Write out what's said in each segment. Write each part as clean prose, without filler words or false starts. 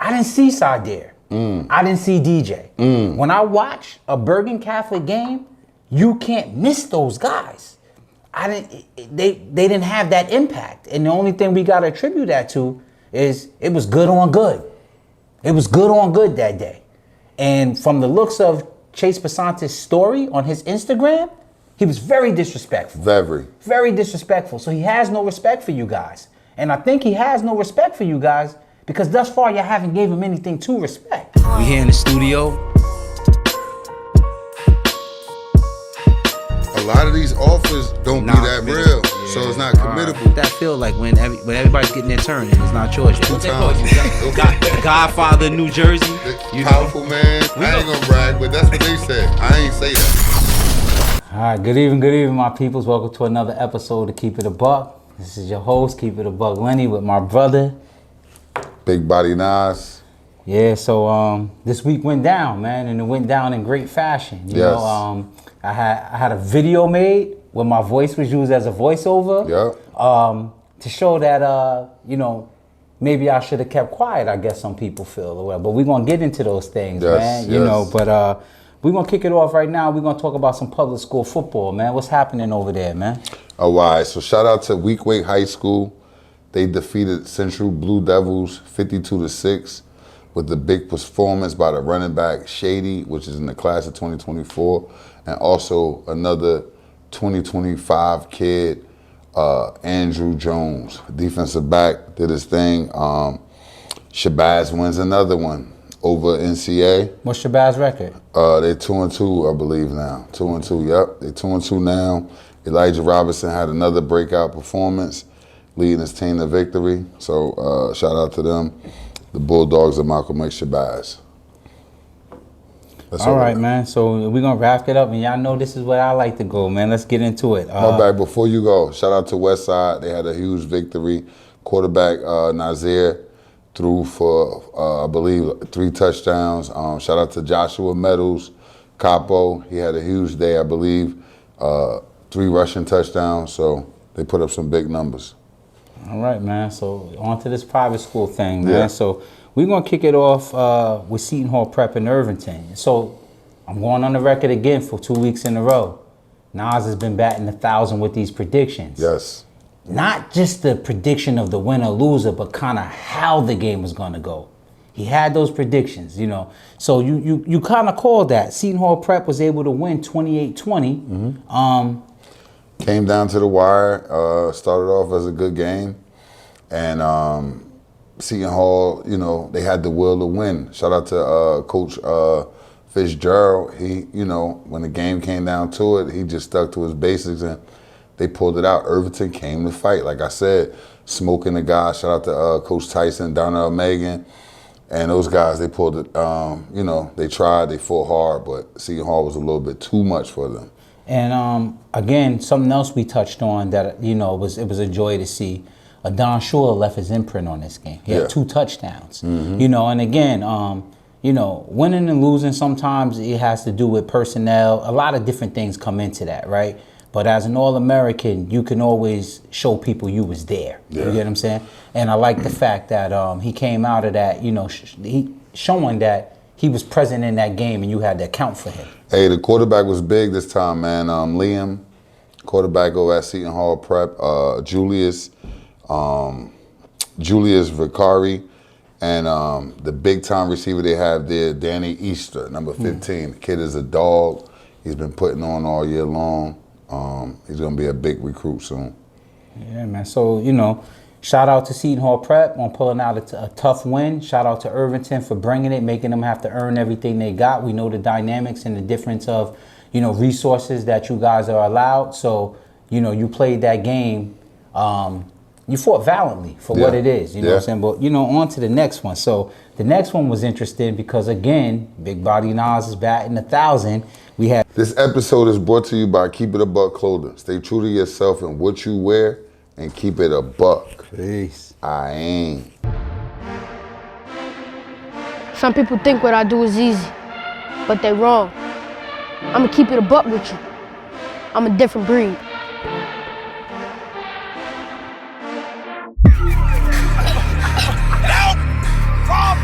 I didn't see Sadier. I didn't see DJ. When I watch a Bergen Catholic game, you can't miss those guys. They didn't have that impact. And the only thing we got to attribute that to is it was good on good. It was good on good that day. And from the looks of Chase Basante's story on his Instagram, he was very disrespectful. Very disrespectful. So he has no respect for you guys. And I think he has no respect for you guys because thus far you haven't gave him anything to respect. We here in the studio. A lot of these offers don't be that real, so it's not committable. That feel like when everybody's getting their turn and it's not yours. What they call you? The Godfather of New Jersey. Powerful man. I ain't gonna brag, but that's what they said. I ain't say that. All right, good evening, my peoples. Welcome to another episode of Keep It a Buck. This is your host, Keep It a Buck Lenny, with my brother, Big Body Nas. Yeah, so this week went down, man, and it went down in great fashion. You know, I had a video made where my voice was used as a voiceover. To show that you know, maybe I should have kept quiet, I guess some people feel or whatever. But we're gonna get into those things, man. You know, but we're gonna kick it off right now. We're gonna talk about some public school football, man. What's happening over there, man? All right, so shout out to Weequahic High School. They defeated Central Blue Devils 52-6 with the big performance by the running back Shady, which is in the class of 2024, and also another 2025 kid, Andrew Jones, defensive back, did his thing. Shabazz wins another one over NCA. What's Shabazz record? They're 2-2, I believe now. 2-2, yep. They're 2-2 now. Elijah Robinson had another breakout performance, leading his team to victory. So shout out to them. The Bulldogs of Malcolm X Shabazz. All right, man. So we're going to wrap it up. And y'all know this is where I like to go, man. Let's get into it. My bad. Before you go, shout out to Westside. They had a huge victory. Quarterback Nazir threw for, I believe, 3 touchdowns. Shout out to Joshua Meadows, Capo. He had a huge day, I believe. 3 rushing touchdowns. So they put up some big numbers. All right, man. So on to this private school thing, man. Yeah. So we're going to kick it off with Seton Hall Prep in Irvington. So I'm going on the record again for 2 weeks in a row. Nas has been batting 1,000 with these predictions. Yes. Not just the prediction of the winner loser, but kind of how the game was going to go. He had those predictions, you know. So you kind of called that. Seton Hall Prep was able to win 28-20. Came down to the wire, started off as a good game, and Seton Hall, you know, they had the will to win. Shout out to Coach Fitzgerald. He, you know, when the game came down to it, he just stuck to his basics and they pulled it out. Irvington came to fight, like I said, smoking the guys. Shout out to Coach Tyson, Darnell Megan, and those guys. They pulled it. You know, they tried, they fought hard, but Seton Hall was a little bit too much for them. And again, something else we touched on that, you know, it was a joy to see. Don Shula left his imprint on this game. He had 2 touchdowns. You know, and again, you know, winning and losing, sometimes it has to do with personnel. A lot of different things come into that, right? But as an All-American, you can always show people you was there. You get what I'm saying? And I like the fact that he came out of that, you know, showing that he was present in that game and you had to account for him. Hey, the quarterback was big this time, man. Liam, quarterback over at Seton Hall Prep, Julius Vicari, and the big-time receiver they have there, Danny Easter, number 15. The kid is a dog. He's been putting on all year long. He's going to be a big recruit soon. Yeah, man. So, you know, shout out to Seton Hall Prep on pulling out a tough win. Shout out to Irvington for bringing it, making them have to earn everything they got. We know the dynamics and the difference of, you know, resources that you guys are allowed. So, you know, you played that game. You fought valiantly for what it is. You know what I'm saying? But, you know, on to the next one. So the next one was interesting because, again, Big Body Nas is batting 1,000. We had This episode is brought to you by Keep It a Buck Clothing. Stay true to yourself and what you wear and keep it a buck. Peace. I ain't. Some people think what I do is easy, but they wrong. I'ma keep it a buck with you. I'm a different breed. Now, from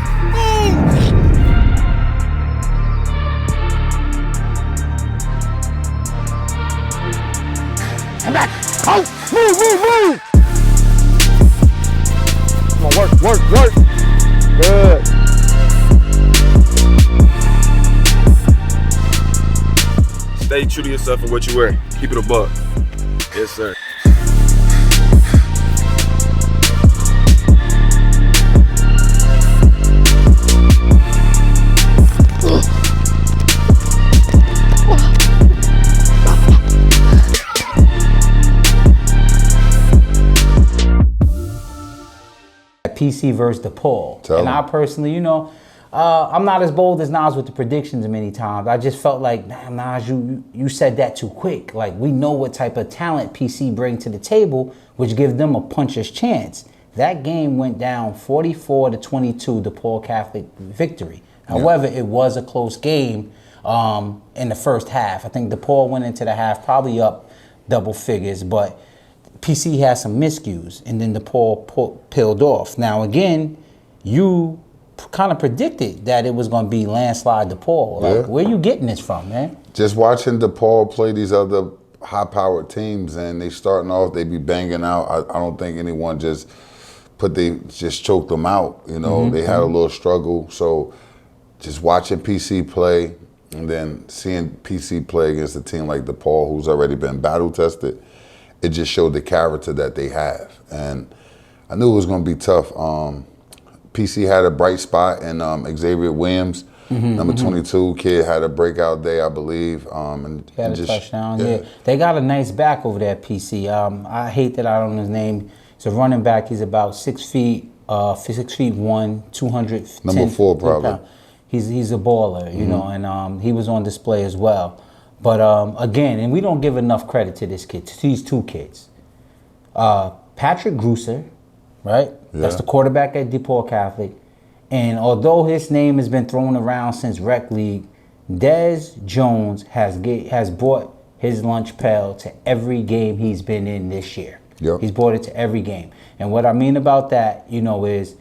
true to yourself and what you wear. Keep it a buck. Yes, sir. PC versus DePaul. Tell And I him. personally, I'm not as bold as Nas with the predictions many times. I just felt like, damn, Nas, you said that too quick. Like, we know what type of talent PC bring to the table, which gives them a puncher's chance. That game went down 44-22, DePaul Catholic victory. However, it was a close game in the first half. I think DePaul went into the half probably up double figures, but PC had some miscues, and then DePaul peeled off. Now, again, you kind of predicted that it was going to be landslide DePaul. Like, where you getting this from, man? Just watching DePaul play these other high-powered teams, and they starting off, they be banging out. I don't think anyone just choked them out. They had a little struggle. So just watching PC play, and then seeing PC play against a team like DePaul, who's already been battle-tested, it just showed the character that they have. And I knew it was going to be tough. PC had a bright spot, and Xavier Williams, number 22 kid, had a breakout day, I believe. And He had a touchdown. Yeah. They got a nice back over there, PC. I hate that I don't know his name. He's a running back. He's about 6 feet, 6'1", 210. Number 4 probably. He's a baller, and he was on display as well. But again, and we don't give enough credit to this kid, to these two kids. Patrick Grusser, right? Yeah. That's the quarterback at DePaul Catholic. And although his name has been thrown around since rec league, Des Jones has brought his lunch pail to every game he's been in this year. Yep. He's brought it to every game. And what I mean about that, is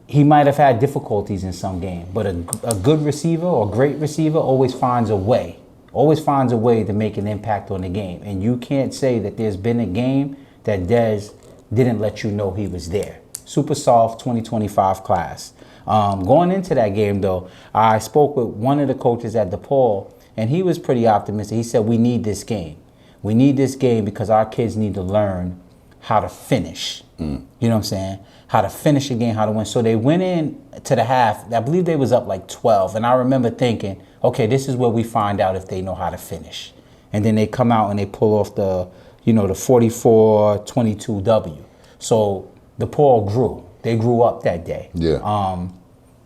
he might have had difficulties in some game, but a good receiver or great receiver always finds a way to make an impact on the game. And you can't say that there's been a game that Des didn't let you know he was there. Super soft 2025 class. Going into that game, though, I spoke with one of the coaches at DePaul, and he was pretty optimistic. He said, we need this game. We need this game because our kids need to learn how to finish. You know what I'm saying? How to finish a game, how to win. So they went in to the half. I believe they was up like 12. And I remember thinking, okay, this is where we find out if they know how to finish. And then they come out and they pull off the 44-22 W. So DePaul grew. They grew up that day. Yeah.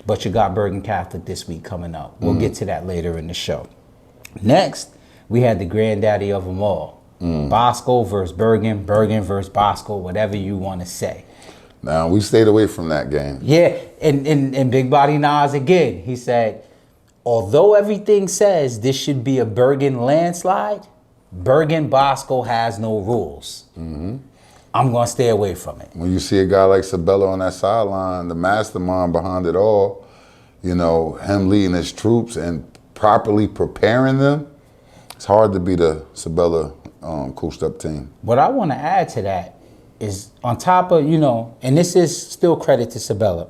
But you got Bergen Catholic this week coming up. We'll get to that later in the show. Next, we had the granddaddy of them all. Bosco versus Bergen, Bergen versus Bosco, whatever you want to say. Now, we stayed away from that game. Yeah, and Big Body Nas again, he said, although everything says this should be a Bergen landslide, Bergen Bosco has no rules. I'm going to stay away from it. When you see a guy like Sabella on that sideline, the mastermind behind it all, him leading his troops and properly preparing them, it's hard to beat a Sabella coached up team. What I want to add to that is on top of, and this is still credit to Sabella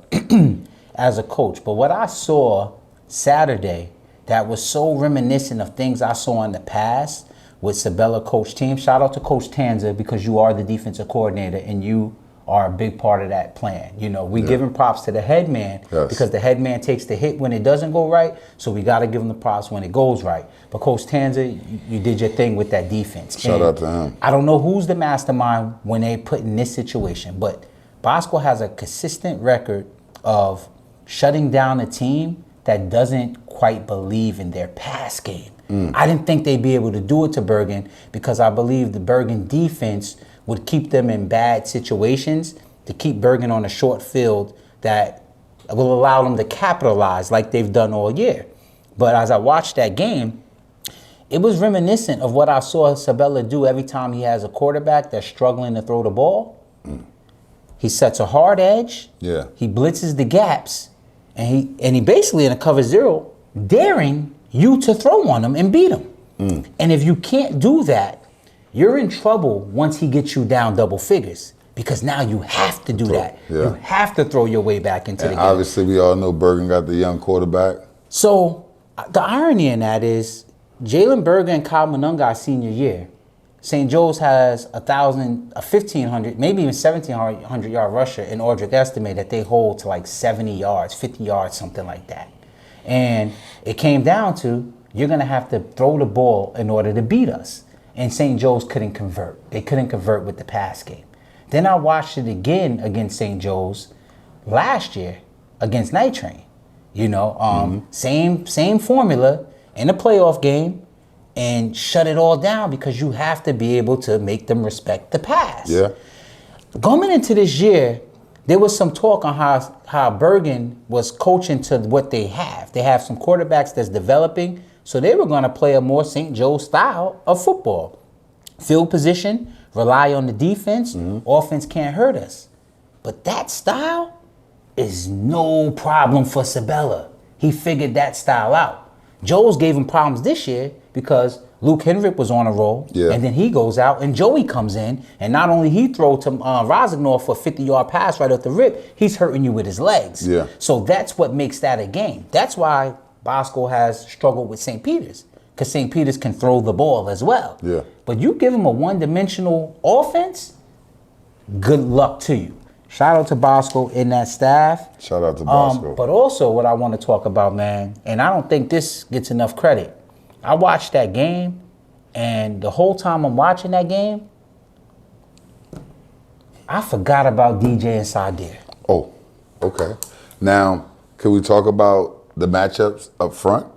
as a coach, but what I saw Saturday that was so reminiscent of things I saw in the past with Sabella coach team. Shout out to Coach Tanza because you are the defensive coordinator and you are a big part of that plan. We giving props to the head man because the head man takes the hit when it doesn't go right. So we got to give him the props when it goes right. But Coach Tanza, you did your thing with that defense. Shout out to him. I don't know who's the mastermind when they put in this situation, but Bosco has a consistent record of shutting down a team that doesn't quite believe in their pass game. I didn't think they'd be able to do it to Bergen because I believe the Bergen defense would keep them in bad situations to keep Bergen on a short field that will allow them to capitalize like they've done all year. But as I watched that game, it was reminiscent of what I saw Sabella do every time he has a quarterback that's struggling to throw the ball. He sets a hard edge. Yeah. He blitzes the gaps, and he basically in a cover zero, daring you to throw on him and beat him. And if you can't do that, you're in trouble once he gets you down double figures because now you have to do that. Yeah. You have to throw your way back into the game. Obviously, we all know Bergen got the young quarterback. So the irony in that is Jalen Berger and Kyle Monunga senior year, St. Joe's has 1,500, maybe even 1,700 yard rusher in Ordric estimate that they hold to like 70 yards, 50 yards, something like that. And it came down to, you're going to have to throw the ball in order to beat us. And St. Joe's couldn't convert. They couldn't convert with the pass game. Then I watched it again against St. Joe's last year against Night Train. You know, same formula in a playoff game, and shut it all down because you have to be able to make them respect the pass. Yeah. Going into this year, there was some talk on how Bergen was coaching to what they have. They have some quarterbacks that's developing, so they were going to play a more St. Joe style of football. Field position, rely on the defense, offense can't hurt us. But that style is no problem for Sabella. He figured that style out. Joe's gave him problems this year because Luke Hendrick was on a roll, and then he goes out and Joey comes in, and not only he throw to Rosignol for a 50-yard pass right off the rip, he's hurting you with his legs. Yeah. So that's what makes that a game. That's why Bosco has struggled with St. Peter's, because St. Peter's can throw the ball as well. Yeah. But you give him a one-dimensional offense, good luck to you. Shout out to Bosco in that staff. Shout out to Bosco. But also what I want to talk about, man, and I don't think this gets enough credit. I watched that game, and the whole time I'm watching that game, I forgot about DJ and Sadir. Oh, okay. Now, can we talk about the matchups up front?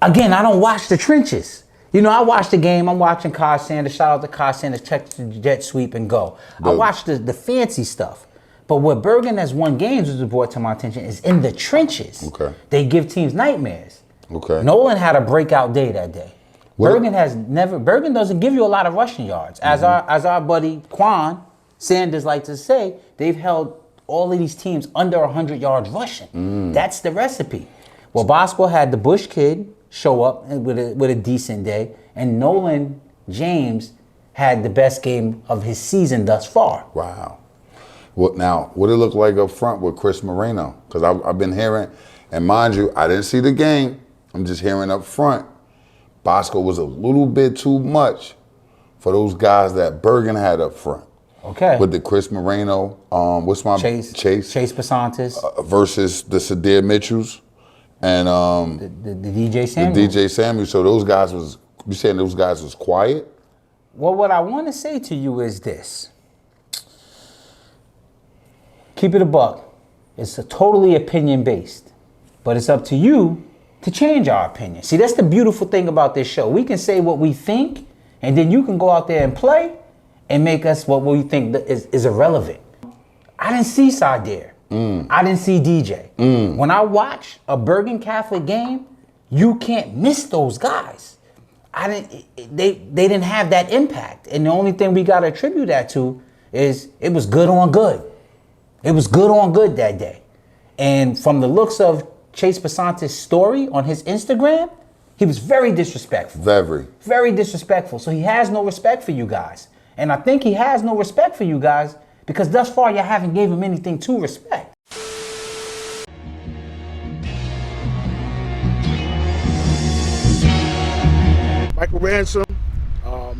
Again, I don't watch the trenches. You know, I watch the game. I'm watching Kai Sanders. Shout out to Kai Sanders. Check the jet sweep and go. I watch the fancy stuff. But what Bergen has won games, which was brought to my attention, is in the trenches. Okay. They give teams nightmares. Okay. Nolan had a breakout day that day. Bergen doesn't give you a lot of rushing yards. As our buddy Quan Sanders likes to say, they've held all of these teams under 100 yards rushing. That's the recipe. Well, Bosco had the Bush kid show up with a decent day, and Nolan James had the best game of his season thus far. Wow. What it look like up front with Chris Moreno? Because I've been hearing, and mind you, I didn't see the game. I'm just hearing up front, Bosco was a little bit too much for those guys that Bergen had up front. Okay. With the Chris Moreno, Chase Pasantis versus the Sadir Mitchells and the DJ Samuel. The DJ Samuel. So those guys you saying those guys was quiet? Well, what I want to say to you is this. Keep it a buck. It's totally opinion-based. But it's up to you to change our opinion. See, that's the beautiful thing about this show. We can say what we think, and then you can go out there and play and make us what we think is irrelevant. I didn't see Sadir. I didn't see DJ. When I watch a Bergen Catholic game, you can't miss those guys. They didn't have that impact. And the only thing we got to attribute that to is it was good on good. It was good on good that day. And from the looks of Chase Pasantis' story on his Instagram, he was very disrespectful. Very disrespectful. So he has no respect for you guys. And I think he has no respect for you guys because thus far you haven't gave him anything to respect. Michael Ransom.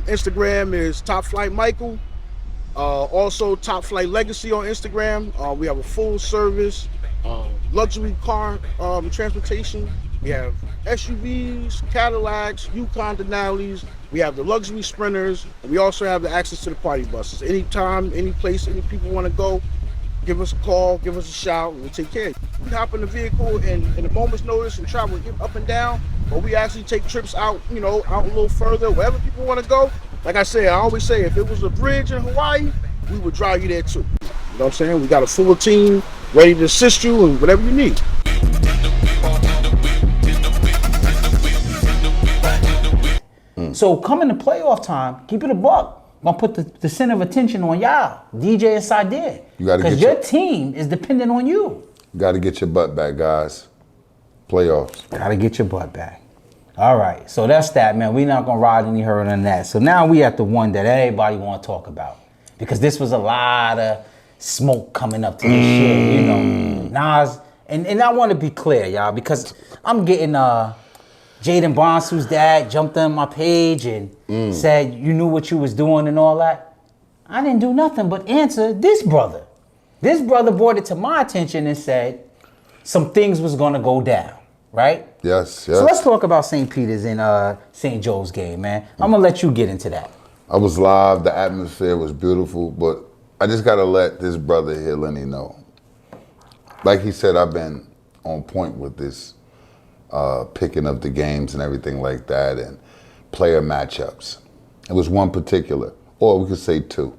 Instagram is Top Flight Michael. Also Top Flight Legacy on Instagram. We have a full service luxury car transportation. We have SUVs, Cadillacs, Yukon Denali's. We have the luxury Sprinters. And we also have the access to the party buses. Anytime, any place, any people want to go, give us a call, give us a shout, and we'll take care of you. We hop in the vehicle in a moment's notice and travel up and down, but we actually take trips out, out a little further, wherever people want to go. Like I said, I always say, if it was a bridge in Hawaii, we would drive you there too. You know what I'm saying? We got a full team ready to assist you in whatever you need. So coming to playoff time, keep it a buck. I'm gonna put the center of attention on y'all, DJ and Sadir. Because your team is dependent on you. You gotta get your butt back, guys. Playoffs. Gotta get your butt back. All right, so that's that, man. We're not gonna ride any hurry on that. So now we at the one that everybody wanna talk about. Because this was a lot of smoke coming up to this shit, Nas. And I wanna be clear, y'all, because I'm getting Jaden Bonsu's dad jumped on my page and said you knew what you was doing and all that. I didn't do nothing but answer this brother. This brother brought it to my attention and said some things was gonna go down, right? Yes. So let's talk about St. Peter's and St. Joe's game, man. I'm gonna let you get into that. I was live. The atmosphere was beautiful, but I just gotta let this brother here, Lenny, know. Like he said, I've been on point with this picking up the games and everything like that, and player matchups. It was one particular, or we could say two.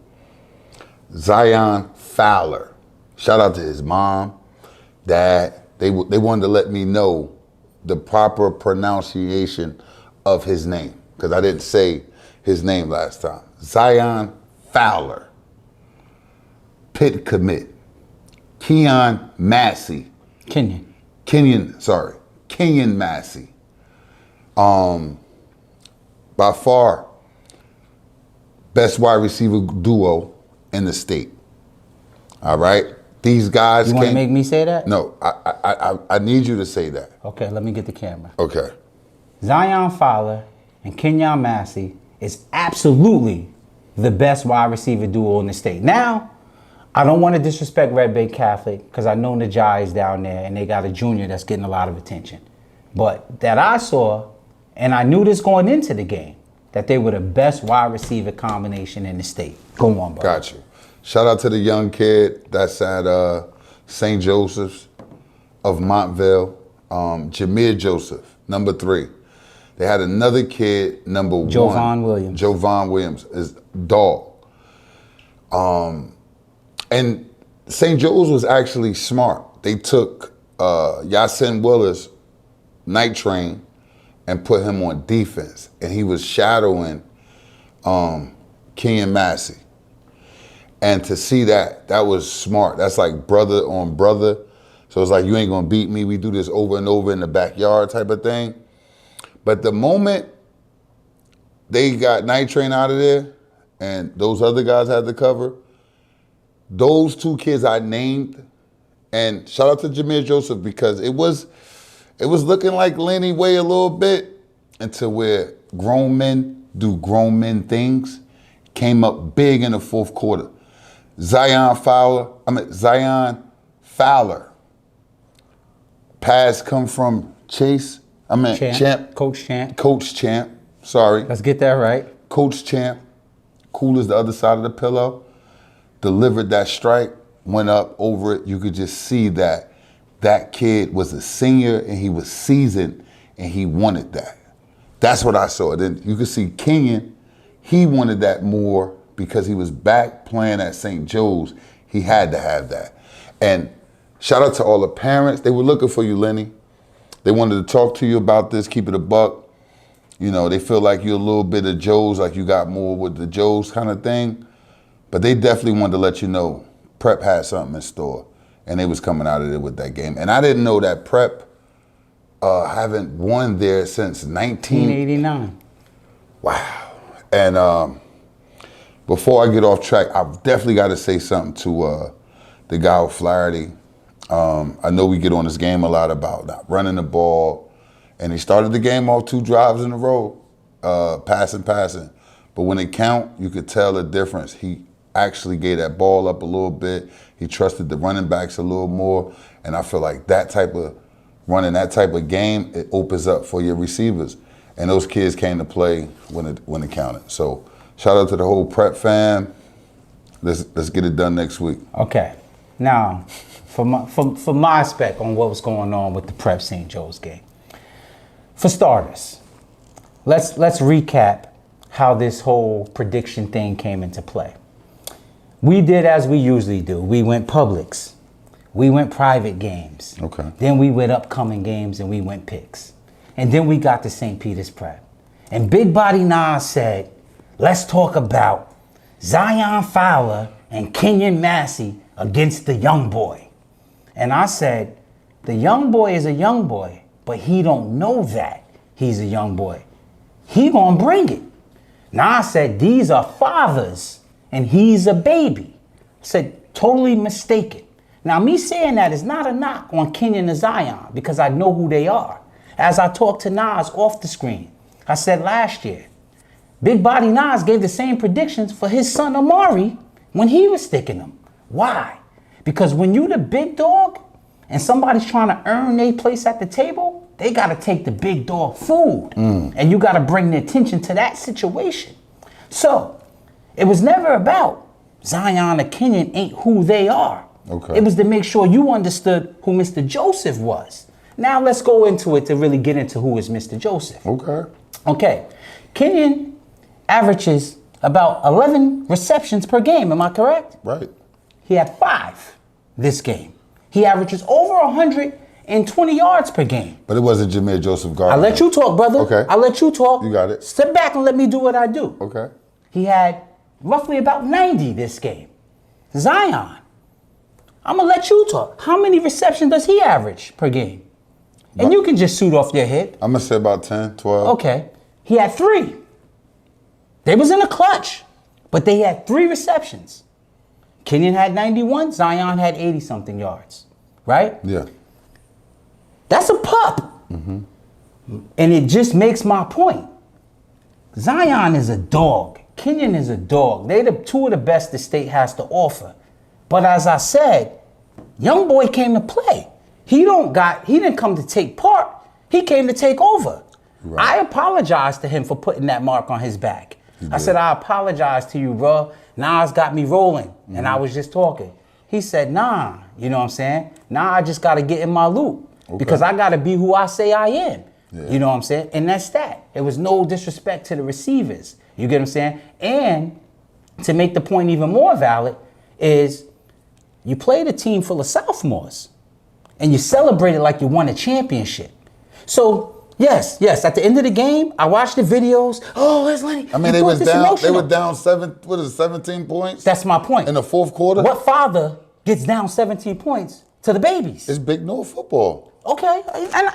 Zion Fowler. Shout out to his mom, dad. They wanted to let me know the proper pronunciation of his name, because I didn't say his name last time. Zion Fowler. Pitt commit. Kenyon Massey. Kenyon Massey. By far, best wide receiver duo in the state. All right? These guys You want to make me say that? No, I need you to say that. Okay, let me get the camera. Okay. Zion Fowler and Kenyon Massey is absolutely the best wide receiver duo in the state. Now, I don't want to disrespect Red Bay Catholic because I know Najai is down there and they got a junior that's getting a lot of attention. But that I saw, and I knew this going into the game, that they were the best wide receiver combination in the state. Go on, bro. Got you. Shout out to the young kid that's at St. Joseph's of Montville, Jameer Joseph, number 3. They had another kid, number 1. Jovan Williams. Jovan Williams is dog. And St. Joe's was actually smart. They took Yasin Willis, night train, and put him on defense. And he was shadowing Kenyon Massey. And to see that was smart. That's like brother on brother. So it's like, you ain't gonna beat me. We do this over and over in the backyard type of thing. But the moment they got night train out of there and those other guys had to cover, those 2 kids I named, and shout out to Jameer Joseph, because it was looking like Lenny Way a little bit until where grown men do grown men things, came up big in the 4th quarter. Zion Fowler. Pass come from Champ. Coach Champ. Coach Champ. Sorry. Let's get that right. Coach Champ. Cool as the other side of the pillow. Delivered that strike, went up over it. You could just see that kid was a senior and he was seasoned and he wanted that. That's what I saw. Then you could see Kenyon, he wanted that more because he was back playing at St. Joe's. He had to have that. And shout out to all the parents. They were looking for you, Lenny. They wanted to talk to you about this, keep it a buck. You know, they feel like you're a little bit of Joe's, like you got more with the Joe's kind of thing. But they definitely wanted to let you know Prep had something in store, and they was coming out of there with that game. And I didn't know that Prep haven't won there since 1989. Wow. And before I get off track, I've definitely got to say something to the guy with Flaherty. I know we get on this game a lot about not running the ball, and he started the game off 2 drives in a row, passing. But when it count, you could tell the difference. He actually gave that ball up a little bit. He trusted the running backs a little more. And I feel like that type of running that type of game, it opens up for your receivers. And those kids came to play when it counted. So shout out to the whole Prep fam. Let's get it done next week. Okay. Now, for my spec on what was going on with the Prep St. Joe's game. For starters, let's recap how this whole prediction thing came into play. We did as we usually do. We went Publix. We went private games. Okay. Then we went upcoming games and we went picks. And then we got to St. Peter's Prep. And Big Body Nas said, let's talk about Zion Fowler and Kenyon Massey against the young boy. And I said, the young boy is a young boy, but he don't know that he's a young boy. He gonna bring it. Nas said, these are fathers and he's a baby. I said, totally mistaken. Now, me saying that is not a knock on Kenyon and Zion because I know who they are. As I talked to Nas off the screen, I said last year, Big Body Nas gave the same predictions for his son Amari when he was sticking them. Why? Because when you the big dog and somebody's trying to earn their place at the table, they got to take the big dog food. And you got to bring the attention to that situation. So it was never about Zion or Kenyon ain't who they are. Okay. It was to make sure you understood who Mr. Joseph was. Now let's go into it to really get into who is Mr. Joseph. Okay. Okay. Kenyon averages about 11 receptions per game. Am I correct? Right. He had 5 this game. He averages over 120 yards per game. But it wasn't Jameer Joseph Gardner. I let you talk, brother. Okay. I let you talk. You got it. Step back and let me do what I do. Okay. He had roughly about 90 this game. Zion, I'm going to let you talk. How many receptions does he average per game? And you can just shoot off your hip. I'm going to say about 10, 12. Okay. He had 3. They was in a clutch, but they had 3 receptions. Kenyon had 91, Zion had 80-something yards, right? Yeah. That's a pup. And it just makes my point. Zion is a dog. Kenyon is a dog. They're the 2 of the best the state has to offer. But as I said, young boy came to play. He didn't come to take part. He came to take over. Right. I apologized to him for putting that mark on his back. I said, I apologize to you, bro. Nas got me rolling, and I was just talking. He said, nah, you know what I'm saying? Nah, I just got to get in my loop because I got to be who I say I am. Yeah. You know what I'm saying? And that's that. There was no disrespect to the receivers. You get what I'm saying? And to make the point even more valid is you played a team full of sophomores, and you celebrated like you won a championship. So, Yes. At the end of the game, I watched the videos. Oh, it's Lenny. I mean, they were down 17 points. That's my point. In the fourth quarter. What father gets down 17 points to the babies? It's Big North football. Okay,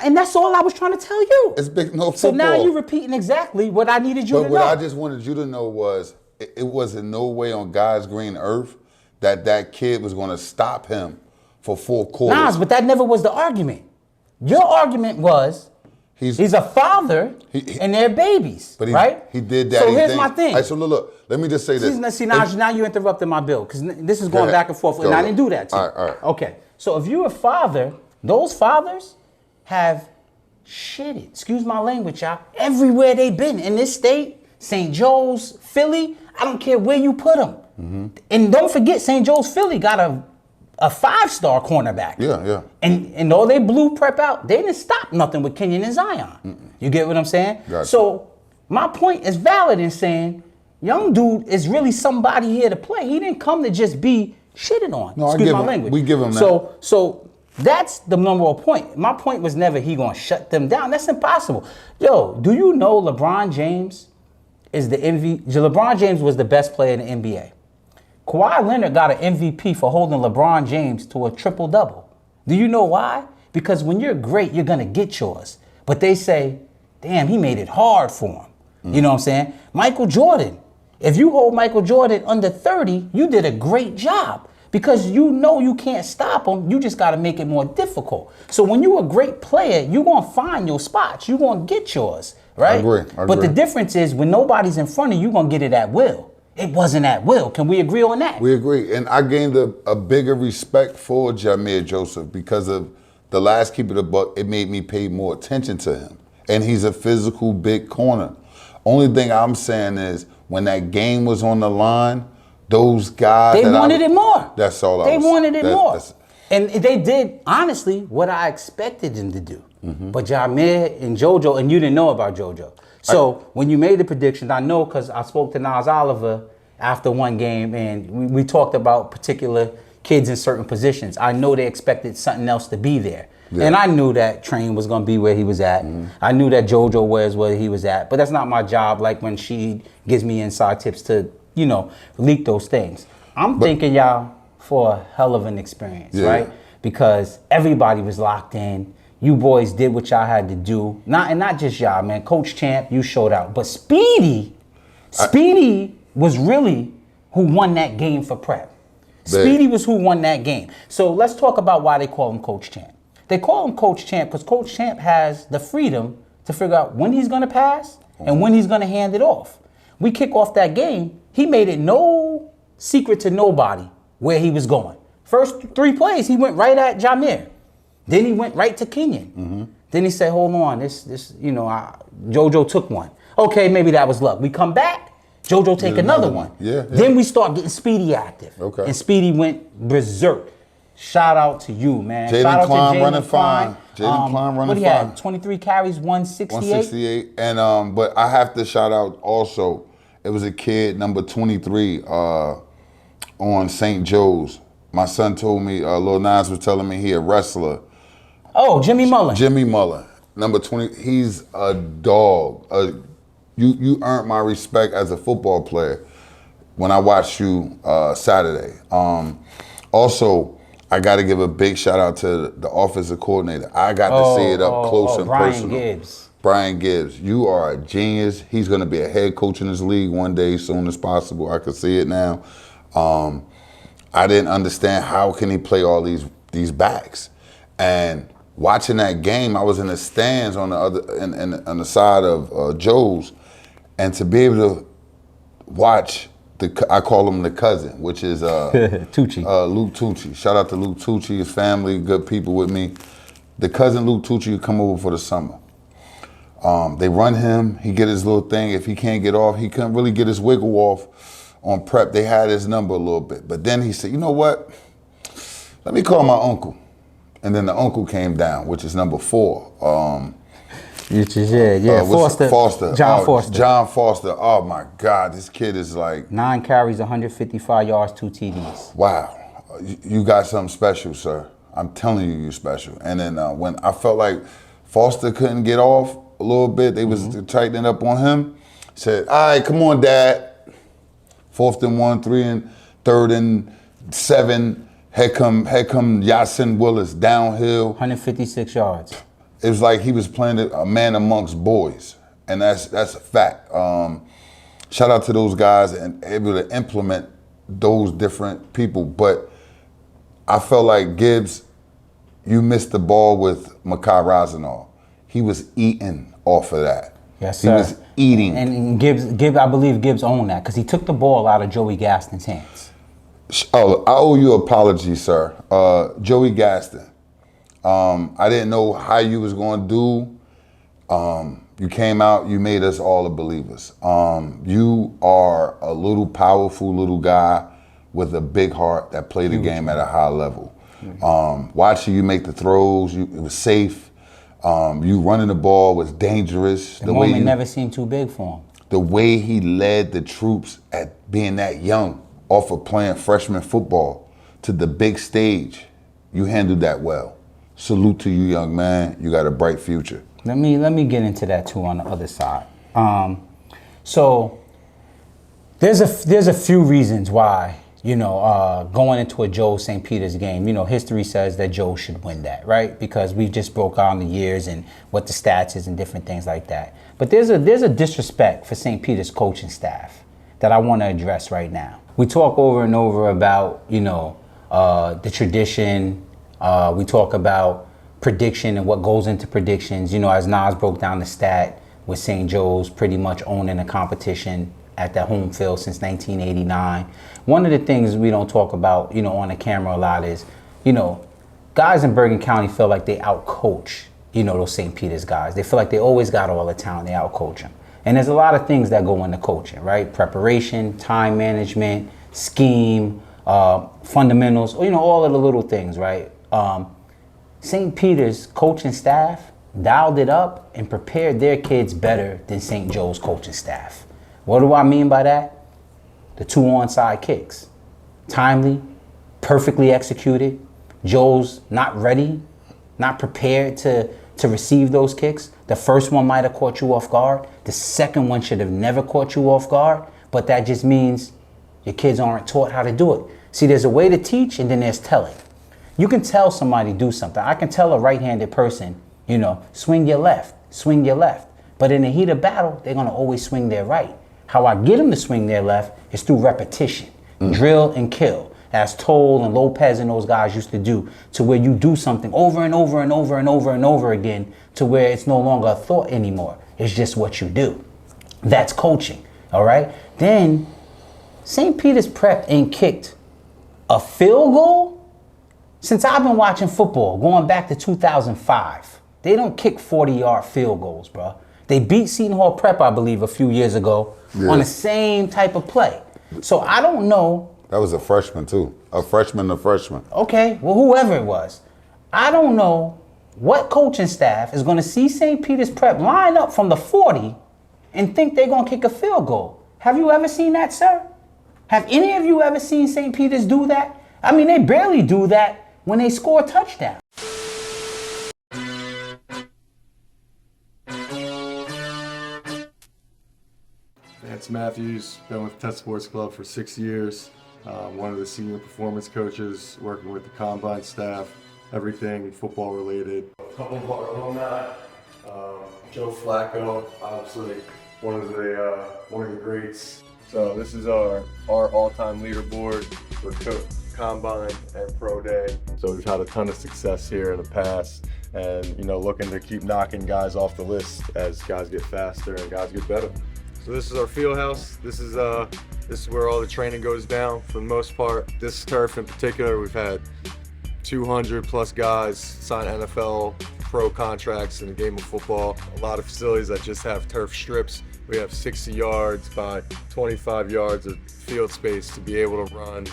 and that's all I was trying to tell you. It's Big North so football. So now you're repeating exactly what I needed you to know. But what I just wanted you to know was it was in no way on God's green earth that kid was going to stop him for 4 quarters. Nas, but that never was the argument. Your argument was he's a father and they're babies, but right? He did that. So here's my thing. All right, so look, let me just say this. See, now you interrupted my bill because this is going back and forth, and I didn't do that to you. All right. Okay, so if you're a father, those fathers have shitted, excuse my language, y'all, everywhere they've been in this state, St. Joe's, Philly, I don't care where you put them. And don't forget, St. Joe's, Philly got a 5-star cornerback. Yeah. And though they blew prep out, they didn't stop nothing with Kenyon and Zion. You get what I'm saying? Gotcha. So my point is valid in saying, young dude is really somebody here to play. He didn't come to just be shitted on. No, excuse my language. We give him that. So that's the number one point. My point was never he gonna shut them down. That's impossible. Yo, do you know LeBron James is the MVP? LeBron James was the best player in the NBA. Kawhi Leonard got an MVP for holding LeBron James to a triple-double. Do you know why? Because when you're great, you're going to get yours. But they say, damn, he made it hard for him. You know what I'm saying? Michael Jordan. If you hold Michael Jordan under 30, you did a great job. Because you know you can't stop him. You just got to make it more difficult. So when you're a great player, you're going to find your spots. You're going to get yours, right? I agree. But the difference is when nobody's in front of you, you're going to get it at will. It wasn't at will. Can we agree on that? We agree. And I gained a bigger respect for Jameer Joseph because of the last Keep It a Buck. It made me pay more attention to him. And he's a physical big corner. Only thing I'm saying is when that game was on the line, those guys... They wanted it more. That's all They wanted it more. And they did, honestly, what I expected them to do. But Jameer and JoJo, and you didn't know about JoJo. So when you made the prediction, I know because I spoke to Nas Oliver after one game and we talked about particular kids in certain positions. I know they expected something else to be there. Yeah. And I knew that Train was going to be where he was at. I knew that JoJo was where he was at. But that's not my job like when she gives me inside tips to, leak those things. I'm thanking y'all for a hell of an experience, right? Because everybody was locked in. You boys did what y'all had to do. Not just y'all, man. Coach Champ, you showed out. But Speedy was really who won that game for prep. Speedy was who won that game. So let's talk about why they call him Coach Champ. They call him Coach Champ because Coach Champ has the freedom to figure out when he's going to pass and when he's going to hand it off. We kick off that game. He made it no secret to nobody where he was going. First 3 plays, he went right at Jameer. Then he went right to Kenyon. Then he said, hold on, this, JoJo took one. Okay, maybe that was luck. We come back, JoJo take another one. Yeah. Then we start getting Speedy active. Okay. And Speedy went berserk. Shout out to you, man. Shout out Jaden Klein to Jaden running fine. Jaden Klein running what he fine. had? 23 carries, 168? 168. And but I have to shout out also, it was a kid, number 23, on St. Joe's. My son told me, Lil Nas was telling me he a wrestler. Oh, Jimmy Mullen. Jimmy Mullen, number 20. He's a dog. You earned my respect as a football player when I watched you Saturday. Also, I got to give a big shout out to the offensive coordinator. I got to see it up close and Brian personal. Gibbs. Brian Gibbs, you are a genius. He's going to be a head coach in this league one day, soon as possible. I can see it now. I didn't understand how can he play all these backs. And watching that game, I was in the stands on the other on the side of Joe's, and to be able to watch I call him the cousin, which is Tucci. Luke Tucci. Shout out to Luke Tucci, his family, good people with me. The cousin Luke Tucci come over for the summer. They run him, he get his little thing. If he can't get off, he couldn't really get his wiggle off on prep. They had his number a little bit. But then he said, you know what? Let me call my uncle. And then the uncle came down, which is number 4. Foster. John Foster. John Foster. Oh my God, this kid is like 9 carries, 155 yards, 2 TDs. Wow, you got something special, sir. I'm telling you, you're special. And then when I felt like Foster couldn't get off a little bit, they was tightening up on him. Said, all right, come on, Dad. 4th and 1, 3rd and 7. Here come Yasin Willis downhill. 156 yards. It was like he was playing a man amongst boys, and that's a fact. Shout out to those guys and able to implement those different people. But I felt like Gibbs, you missed the ball with Makai Razenal. He was eating off of that. Yes, he sir. was eating. And Gibbs, I believe Gibbs owned that because he took the ball out of Joey Gaston's hands. Oh, I owe you an apology, sir. Joey Gaston. I didn't know how you was going to do. You came out, you made us all the believers. You are a little powerful little guy with a big heart that played the game at a high level. Watching you make the throws, it was safe. You running the ball was dangerous. The moment never seemed too big for him. The way he led the troops at being that young, off of playing freshman football to the big stage, you handled that well. Salute to you, young man. You got a bright future. Let me get into that too on the other side. So there's a few reasons why, going into a Joe St. Peter's game, history says that Joe should win that, right? Because we just broke down the years and what the stats is and different things like that. But there's a disrespect for St. Peter's coaching staff that I want to address right now. We talk over and over about, the tradition. We talk about prediction and what goes into predictions. As Nas broke down the stat with St. Joe's pretty much owning a competition at the home field since 1989. One of the things we don't talk about, on the camera a lot is, guys in Bergen County feel like they outcoach, those St. Peter's guys. They feel like they always got all the talent. They outcoach them. And there's a lot of things that go into coaching, right? Preparation, time management, scheme, fundamentals, all of the little things, right? St. Peter's coaching staff dialed it up and prepared their kids better than St. Joe's coaching staff. What do I mean by that? The 2 onside kicks. Timely, perfectly executed. Joe's not ready, not prepared to receive those kicks. The first one might have caught you off guard. The second one should have never caught you off guard, but that just means your kids aren't taught how to do it. See, there's a way to teach and then there's telling. You can tell somebody do something. I can tell a right-handed person, swing your left. But in the heat of battle, they're gonna always swing their right. How I get them to swing their left is through repetition, drill and kill. as Toll and Lopez and those guys used to do, to where you do something over and over and over and over and over again to where it's no longer a thought anymore. It's just what you do. That's coaching, all right? Then St. Peter's Prep ain't kicked a field goal since I've been watching football, going back to 2005. They don't kick 40-yard field goals, bro. They beat Seton Hall Prep, I believe, a few years ago on the same type of play. So I don't know. That was a freshman, too. A freshman. Okay, well, whoever it was. I don't know what coaching staff is going to see St. Peter's Prep line up from the 40 and think they're going to kick a field goal. Have you ever seen that, sir? Have any of you ever seen St. Peter's do that? I mean, they barely do that when they score a touchdown. Vance Matthews, been with Test Sports Club for 6 years. One of the senior performance coaches, working with the combine staff, everything football related. A couple of our alumni, Joe Flacco, obviously one of the greats. So this is our all-time leaderboard for combine and pro day. So we've had a ton of success here in the past, and looking to keep knocking guys off the list as guys get faster and guys get better. So this is our field house. This is where all the training goes down for the most part. This turf in particular, we've had 200 plus guys sign NFL pro contracts in the game of football. A lot of facilities that just have turf strips. We have 60 yards by 25 yards of field space to be able to run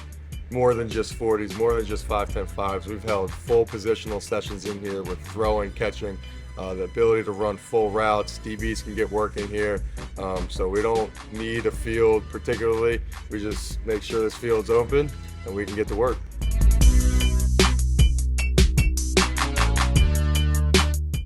more than just 40s, more than just 5-10 5s. We've held full positional sessions in here with throwing, catching, the ability to run full routes. DBs can get work in here. So we don't need a field particularly. We just make sure this field's open and we can get to work.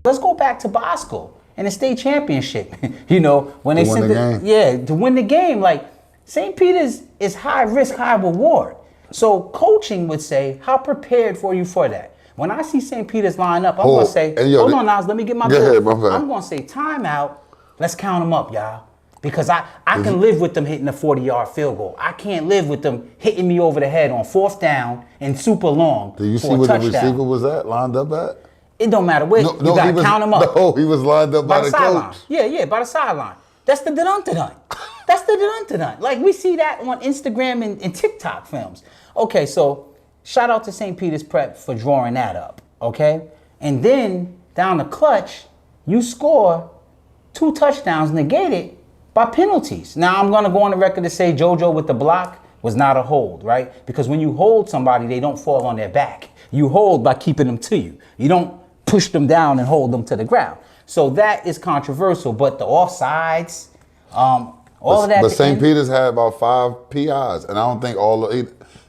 Let's go back to Bosco and the state championship. When they win the game. To win the game. Like, St. Peter's is high risk, high reward. So coaching would say, how prepared were you for that? When I see St. Peter's line up, I'm going to say, hold on, Nas, let me get my ahead, I'm going to say, timeout. Let's count them up, y'all. Because I can live with them hitting a 40-yard field goal. I can't live with them hitting me over the head on 4th down and super long. Do you see where the receiver was at, lined up at? It don't matter where. You got to count them up. No, he was lined up by the sideline. coach. Yeah, by the sideline. That's the dun-dun-dun. That's the dun-dun-dun. Like, we see that on Instagram and TikTok films. Okay, so shout out to St. Peter's Prep for drawing that up, okay? And then down the clutch, you score 2 touchdowns negated by penalties. Now, I'm going to go on the record to say JoJo with the block was not a hold, right? Because when you hold somebody, they don't fall on their back. You hold by keeping them to you. You don't push them down and hold them to the ground. So that is controversial, but the offsides, all of that. But St. Peter's had about 5 PIs, and I don't think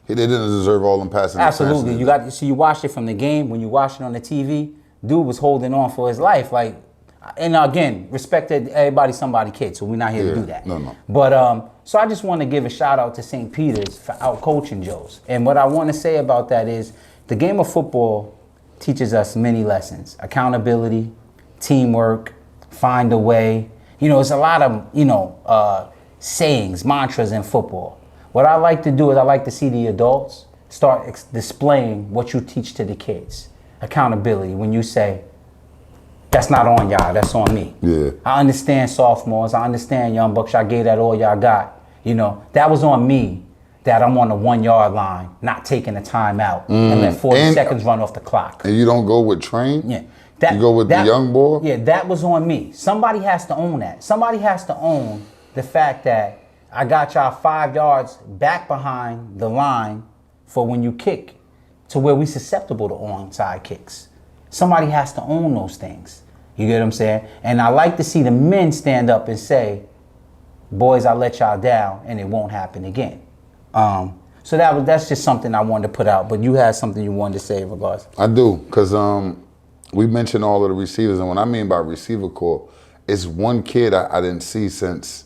they didn't deserve all them passing. Absolutely, you watched it from the game. When you watched it on the TV, dude was holding on for his life. Like, and again, respect to everybody, somebody kid. So we're not here to do that. No. But so I just want to give a shout out to St. Peter's for out coaching Joes. And what I want to say about that is the game of football teaches us many lessons: accountability, teamwork, find a way. It's a lot of sayings, mantras in football. What I like to do is I like to see the adults start displaying what you teach to the kids. Accountability. When you say, that's not on y'all, that's on me. Yeah. I understand sophomores. I understand young bucks. I gave that all y'all got. That was on me, that I'm on the 1 yard line, not taking a timeout and let 40 seconds run off the clock. And you don't go with train? Yeah. You go with the young boy? Yeah, that was on me. Somebody has to own that. Somebody has to own the fact that I got y'all 5 yards back behind the line for when you kick, to where we susceptible to onside kicks. Somebody has to own those things. You get what I'm saying? And I like to see the men stand up and say, boys, I let y'all down and it won't happen again. So that's just something I wanted to put out. But you had something you wanted to say in regards. I do, because we mentioned all of the receivers, and what I mean by receiver corps, it's one kid I didn't see since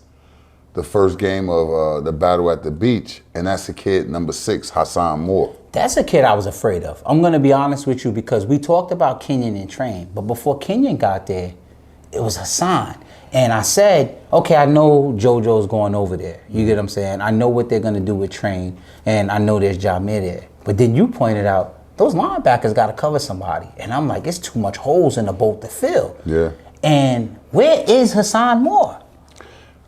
the first game of the battle at the beach, and that's the kid number 6, Hassan Moore. That's a kid I was afraid of. I'm going to be honest with you, because we talked about Kenyon and Train, but before Kenyon got there, it was Hassan. And I said, okay, I know JoJo's going over there. You get what I'm saying? I know what they're going to do with Train, and I know there's Jameer there. But then you pointed out, those linebackers got to cover somebody. And I'm like, it's too much holes in the boat to fill. Yeah. And where is Hassan Moore?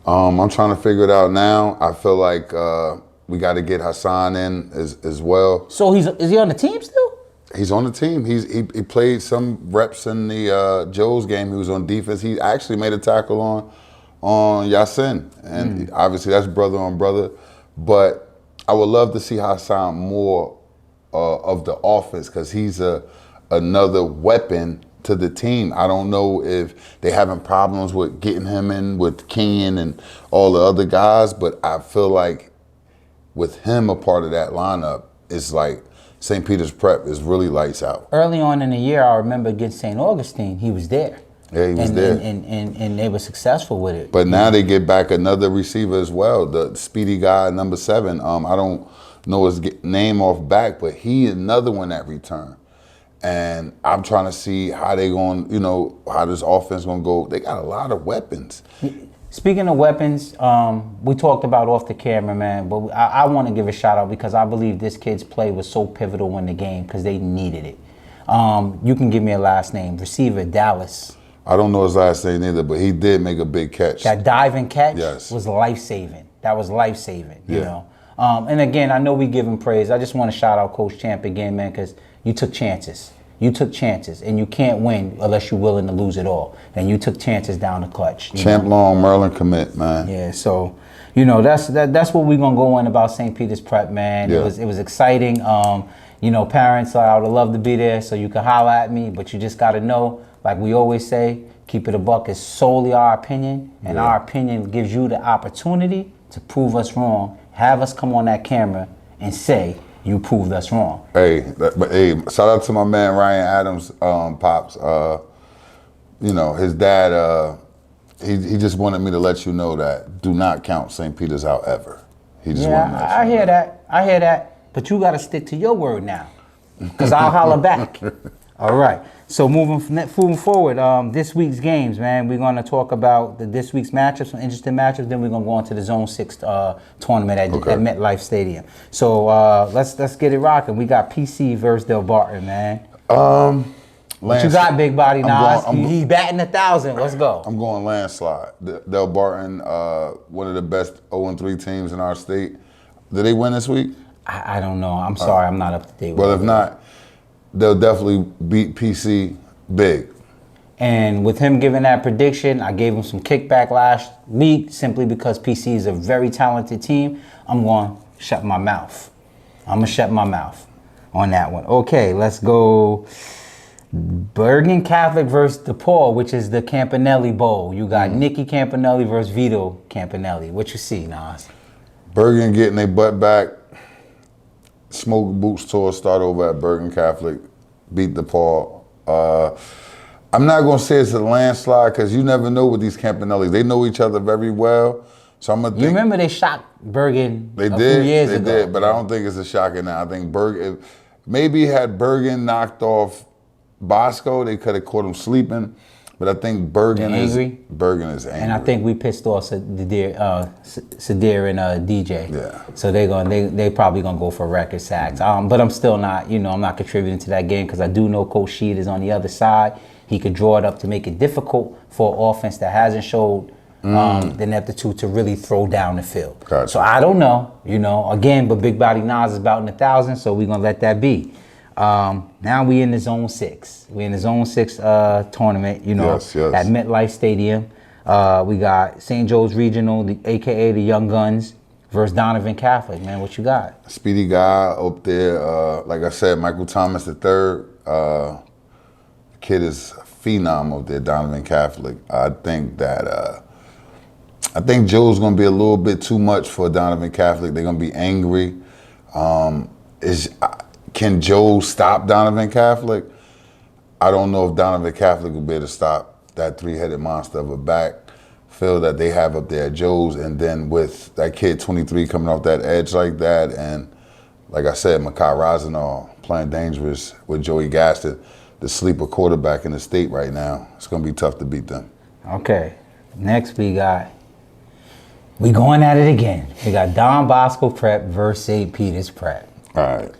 I'm trying to figure it out now. I feel like we got to get Hassan in as well. So is he on the team still? He's on the team. He played some reps in the Joe's game. He was on defense. He actually made a tackle on Yasin, and obviously that's brother on brother. But I would love to see Hassan Moore of the offense because he's another weapon to the team. I don't know if they're having problems with getting him in with Kenyon and all the other guys, but I feel like with him a part of that lineup, it's like St. Peter's Prep is really lights out. Early on in the year, I remember against St. Augustine, he was there. Yeah, he was there. And they were successful with it. But now they get back another receiver as well, the speedy guy, number 7. I don't know his name off back, but he another one that returned. And I'm trying to see how they going, how this offense going to go. They got a lot of weapons. Speaking of weapons, we talked about off the camera, man, but I want to give a shout out because I believe this kid's play was so pivotal in the game because they needed it. You can give me a last name. Receiver, Dallas. I don't know his last name either, but he did make a big catch. That diving catch Yes. was life-saving. That was life-saving, you know. And again, I know we give him praise. I just want to shout out Coach Champ again, man, because you took chances. You took chances, and you can't win unless you're willing to lose it all. And you took chances down the clutch. Champ Long, Merlin commit, man. Yeah, so that's what we're gonna go in about St. Peter's Prep, man. Yeah. It was exciting. Parents, I would love to be there, so you can holler at me, but you just gotta know, like we always say, keep it a buck is solely our opinion, and our opinion gives you the opportunity to prove us wrong. Have us come on that camera and say you proved us wrong. Hey, shout out to my man Ryan Adams, Pops. His dad, he just wanted me to let you know that do not count St. Peter's out ever. He just wanted to let you I know hear that. I hear that. But you got to stick to your word now, because I'll holler back. All right. So moving forward, this week's games, man, we're going to talk about this week's matchups, some interesting matchups. Then we're going to go on to the Zone 6 tournament at MetLife Stadium. So let's get it rocking. We got PC versus Del Barton, man. What you got, big body Nas? He's batting 1,000. Let's go. I'm going landslide. Del Barton, one of the best 0-3 teams in our state. Did they win this week? I don't know. I'm sorry. I'm not up to date with Well, it. if not, they'll definitely beat PC big. And with him giving that prediction, I gave him some kickback last week simply because PC is a very talented team. I'm going to shut my mouth. I'm going to shut my mouth on that one. Okay, let's go. Bergen Catholic versus DePaul, which is the Campanelli Bowl. You got Nicky Campanelli versus Vito Campanelli. What you see, Nas? Bergen getting their butt back. Smoke Boots tour start over at Bergen Catholic. Beat DePaul. I'm not going to say it's a landslide because you never know with these Campanellis. They know each other very well. So I'm going to think. You remember they shocked Bergen They a did. few years they ago. did, but I don't think it's a shocking now. I think Bergen, maybe had Bergen knocked off Bosco, they could have caught him sleeping. But I think Bergen is angry. And I think we pissed off Sadir and DJ. Yeah. So they probably gonna go for record sacks. But I'm still not, I'm not contributing to that game because I do know Coach Sheed is on the other side. He could draw it up to make it difficult for an offense that hasn't showed the ineptitude to really throw down the field. Gotcha. So I don't know, again, but Big Body Nas is about in 1,000, so we're gonna let that be. Now we in the Zone 6. We in the Zone 6 tournament, Yes. at MetLife Stadium. We got St. Joe's Regional, a.k.a. the Young Guns, versus Donovan Catholic. Man, what you got? Speedy guy up there. Like I said, Michael Thomas III. Kid is a phenom up there, Donovan Catholic. I think Joe's going to be a little bit too much for Donovan Catholic. They're going to be angry. Can Joe stop Donovan Catholic? I don't know if Donovan Catholic will be able to stop that three-headed monster of a backfield that they have up there at Joe's. And then with that kid 23 coming off that edge like that, and like I said, Makai Rosenau playing dangerous with Joey Gaston, the sleeper quarterback in the state right now, it's going to be tough to beat them. Okay. Next we going at it again. We got Don Bosco Prep versus St. Peter's Prep. All right.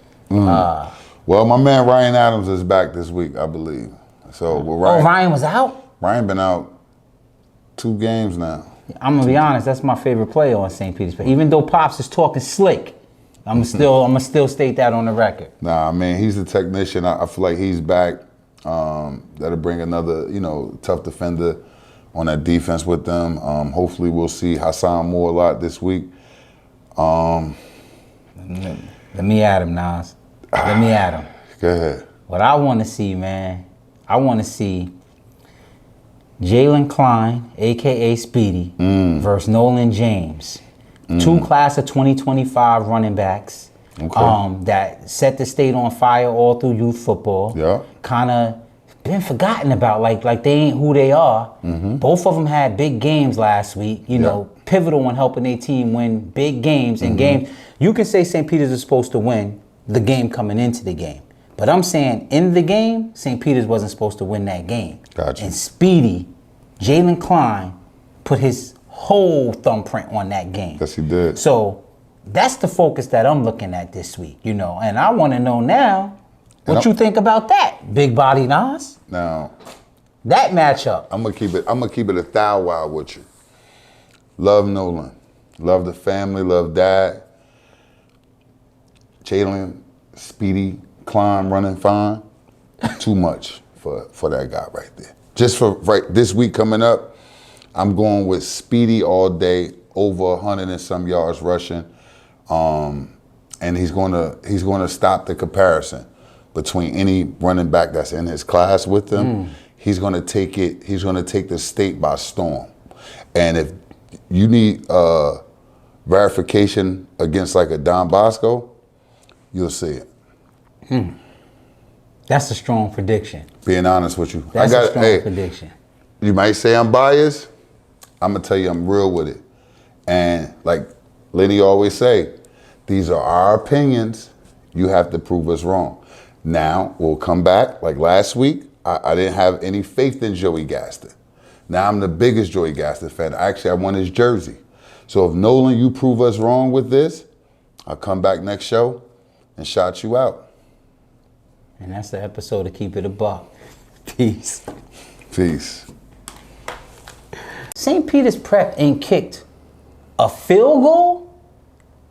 Well, my man Ryan Adams is back this week, I believe. So Ryan was out? Ryan been out 2 games now. I'm gonna be honest, that's my favorite player on St. Peter's Prep. Even though Pops is talking slick, I'm still state that on the record. Nah, man, he's the technician. I feel like he's back. That'll bring another, tough defender on that defense with them. Hopefully we'll see Hassan Moore a lot this week. Let me at him, Nas. Let me at him. Go ahead. What I want to see, man, I want to see Jalen Klein, a.k.a. Speedy, versus Nolan James. 2 class of 2025 running backs that set the state on fire all through youth football. Yeah. Kind of been forgotten about, like they ain't who they are. Both of them had big games last week, pivotal in helping their team win big games. And games, you can say St. Peter's is supposed to win the game coming into the game. But I'm saying in the game, St. Peter's wasn't supposed to win that game. Gotcha. And Speedy, Jalen Klein, put his whole thumbprint on that game. Yes, he did. So that's the focus that I'm looking at this week, and I want to know now what you think about that, Big Body Nas. Now, that matchup. I'm gonna keep it 1,000 with you. Love Nolan, love the family, love Dad. Jalen, Speedy, Klein running fine. Too much for that guy right there. Just for this week coming up, I'm going with Speedy all day, over 100 and some yards rushing, and he's going to stop the comparison between any running back that's in his class with him. He's going to take it. He's going to take the state by storm. And if you need verification against like a Don Bosco, you'll see it. That's a strong prediction. Being honest with you, That's a strong prediction. You might say I'm biased. I'm gonna tell you I'm real with it. And like Lenny always say, these are our opinions. You have to prove us wrong. Now we'll come back. Like last week, I didn't have any faith in Joey Gaston. Now I'm the biggest Joey Gaston fan. Actually, I want his jersey. So if Nolan, you prove us wrong with this, I'll come back next show and shout you out. And that's the episode of Keep It a Buck. Peace. Peace. St. Peter's Prep ain't kicked a field goal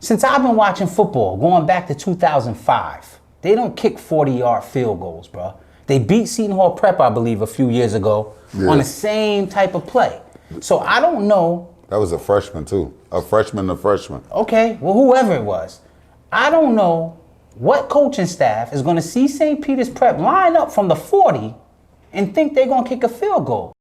since I've been watching football, going back to 2005. They don't kick 40-yard field goals, bro. They beat Seton Hall Prep, I believe, a few years ago on the same type of play. So I don't know. That was a freshman, too. A freshman. Okay, well, whoever it was. I don't know what coaching staff is going to see St. Peter's Prep line up from the 40 and think they're going to kick a field goal.